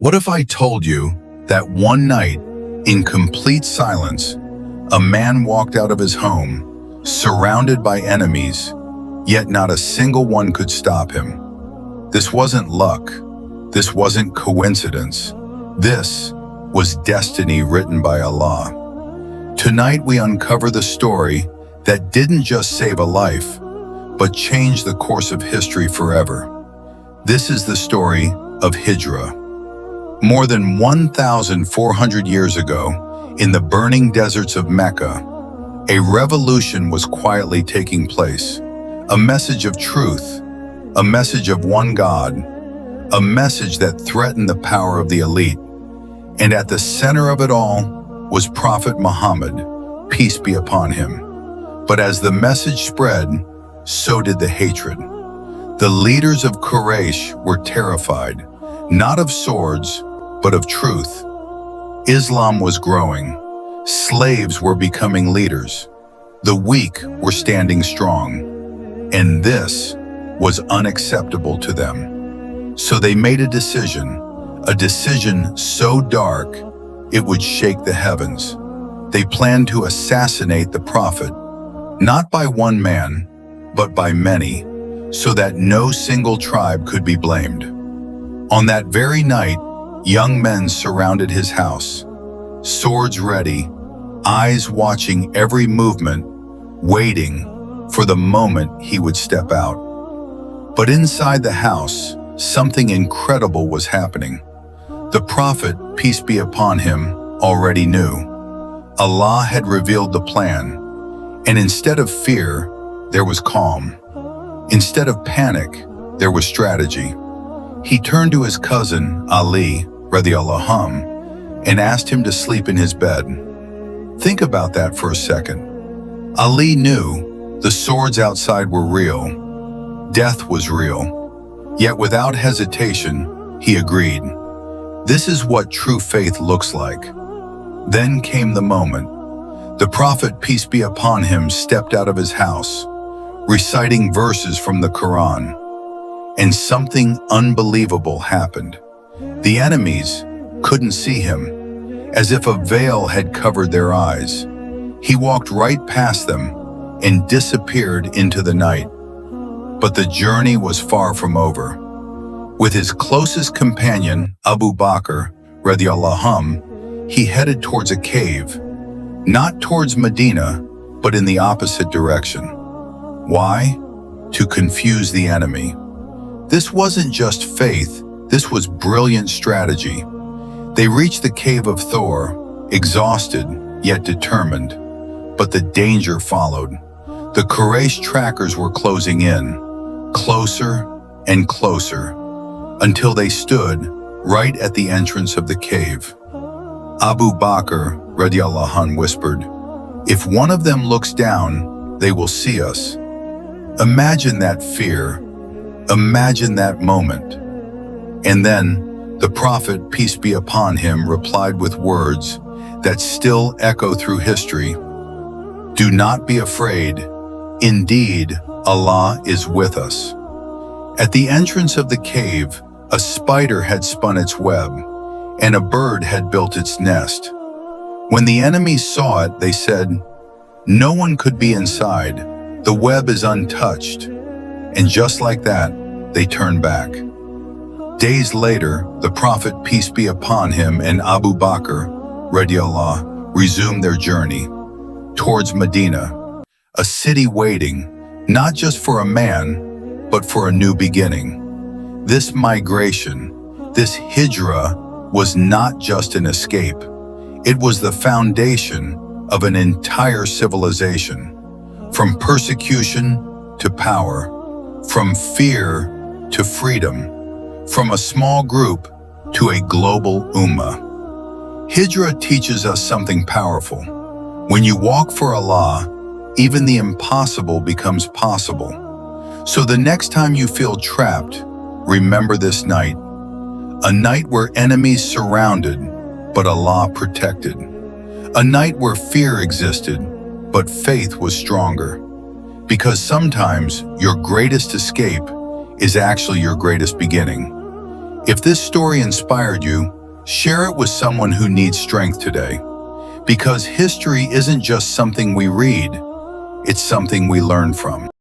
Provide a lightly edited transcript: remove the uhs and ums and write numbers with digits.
What if I told you that one night, in complete silence, a man walked out of his home, surrounded by enemies, yet not a single one could stop him? This wasn't luck. This wasn't coincidence. This was destiny written by Allah. Tonight we uncover the story that didn't just save a life, but changed the course of history forever. This is the story of Hijrah. More than 1,400 years ago, in the burning deserts of Mecca, a revolution was quietly taking place. A message of truth, a message of one God, a message that threatened the power of the elite. And at the center of it all was Prophet Muhammad, peace be upon him. But as the message spread, so did the hatred. The leaders of Quraysh were terrified, not of swords, but of truth. Islam was growing. Slaves were becoming leaders. The weak were standing strong. And this was unacceptable to them. So they made a decision so dark it would shake the heavens. They planned to assassinate the Prophet, not by one man, but by many, so that no single tribe could be blamed. On that very night, young men surrounded his house, swords ready, eyes watching every movement, waiting for the moment he would step out. But inside the house, something incredible was happening. The Prophet, peace be upon him, already knew. Allah had revealed the plan, and instead of fear, there was calm. Instead of panic, there was strategy. He turned to his cousin, Ali, radiallahu anhu, and asked him to sleep in his bed. Think about that for a second. Ali knew the swords outside were real. Death was real. Yet without hesitation, he agreed. This is what true faith looks like. Then came the moment. The Prophet, peace be upon him, stepped out of his house, reciting verses from the Quran. And something unbelievable happened. The enemies couldn't see him, as if a veil had covered their eyes. He walked right past them and disappeared into the night. But the journey was far from over. With his closest companion, Abu Bakr, radiallahu anhu, he headed towards a cave, not towards Medina, but in the opposite direction. Why? To confuse the enemy. This wasn't just faith, this was brilliant strategy. They reached the Cave of Thawr, exhausted yet determined, but the danger followed. The Quraysh trackers were closing in, closer and closer, until they stood right at the entrance of the cave. Abu Bakr, radiallahu anhu, whispered, "If one of them looks down, they will see us." Imagine that fear. Imagine that moment. And then the Prophet, peace be upon him, replied with words that still echo through history. "Do not be afraid. Indeed, Allah is with us." At the entrance of the cave, a spider had spun its web, and a bird had built its nest. When the enemies saw it, they said, "No one could be inside. The web is untouched." And just like that, they turned back. Days later, the Prophet, peace be upon him, and Abu Bakr, radiallahu, resumed their journey towards Medina, a city waiting, not just for a man, but for a new beginning. This migration, this hijrah, was not just an escape. It was the foundation of an entire civilization. From persecution to power, from fear to freedom, from a small group to a global ummah. Hijrah teaches us something powerful. When you walk for Allah, even the impossible becomes possible. So the next time you feel trapped, remember this night. A night where enemies surrounded, but Allah protected. A night where fear existed, but faith was stronger. Because sometimes your greatest escape is actually your greatest beginning. If this story inspired you, share it with someone who needs strength today. Because history isn't just something we read, it's something we learn from.